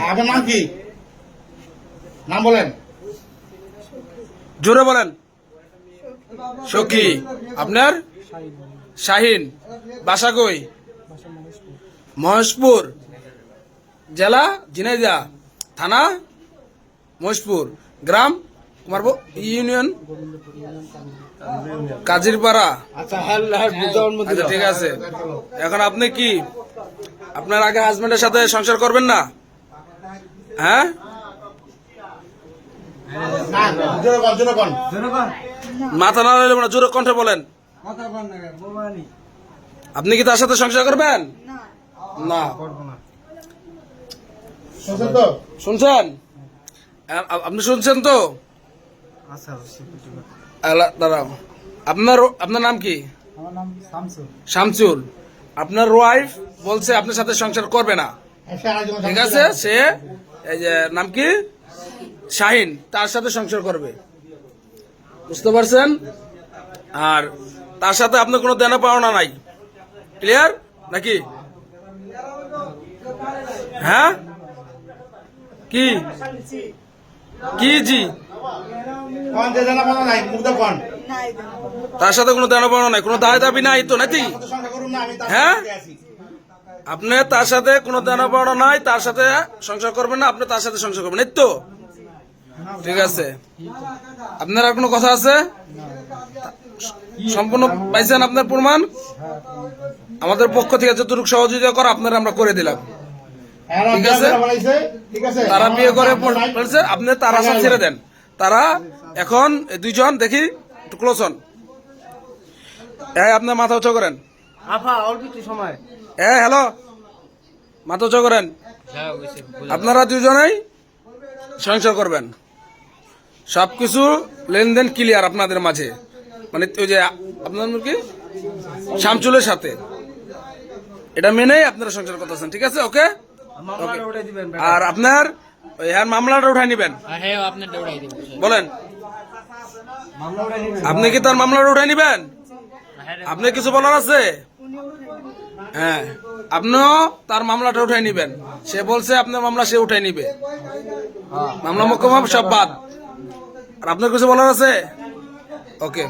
আপনার নাম কি? নাম বলেন। জোরে বলেন। সখী। আপনার? শাহিন। বাসা কই? মহেশপুর। জেলা ঝিনাইদহ। থানা মহেশপুর। গ্রাম কুমারপুর। ইউনিয়ন কাজিরপাড়া। আচ্ছা, আচ্ছা ঠিক আছে। এখন আপনি কি আপনার আগে হাজবেন্ডের সাথে সংসার করবেন না? হ্যাঁ, মাথা না লইলে জোরে কণ্ঠে বলেন। আপনি কি তার সাথে সংসার করবেন না? শুনছেন? আপনি শুনছেন তো? দাঁড়াও, আপনার নাম কি? শামসুল। আপনার ওয়াইফ বলছে আপনার সাথে সংসার করবে না, ঠিক আছে? সে এই যে নাম কি, শাহিন, তার সাথে সংসার করবে, বুঝতে পারছেন? আর তার সাথে আপনার কোনো দেনা পাওনা নাই, ক্লিয়ার নাকি? হ্যাঁ, কি কি জি? তার সাথে কোনো দেনা পাওনা নাই, কোনো দায় দাবি নাই তো নাকি? হ্যাঁ, আপনি তার সাথে কোনো দেনা পাওনা নাই, তার সাথে সংসার করবেন না, আপনি তার সাথে সংসার করবেন, এই তো? ঠিক আছে। আপনার আর কোনো কথা আছে? সম্পূর্ণ পাইছেন আপনার প্রমাণ? আমাদের পক্ষ থেকে যতটুকু সহযোগিতা করা আপনারা আমরা করে দিলাম, ঠিক আছে? তারা বিয়ে করে বলছে, আপনি তার আশা ছেড়ে দেন। তারা এখন দুইজন দেখি একটু ক্লোজ হন। আপনার মাথা উঁচু করেন। হ্যালো, মাথা উঁচু করেন। আপনারা দুজনেই সংসার করবেন, সবকিছু লেনদেন ক্লিয়ার আপনাদের মাঝে, মানে ওই যে আপনার কি শামসুলের সাথে, এটা মেনেই আপনারা সংসার করতেছেন, ঠিক আছে? ওকে। আর আপনার ওই মামলাটা উঠাই নিবেন, বলেন। আপনি কি তার মামলাটা উঠাই নিবেন? আপনি কিছু বলার আছে? হ্যাঁ, আপনিও তার মামলাটা উঠাই নিবেন। সে বলছে আপনার মামলা সে উঠাই নিবে, মামলা মোকদ্দমা সব বাদ। আর আপনার কিছু বলার আছে? ওকে।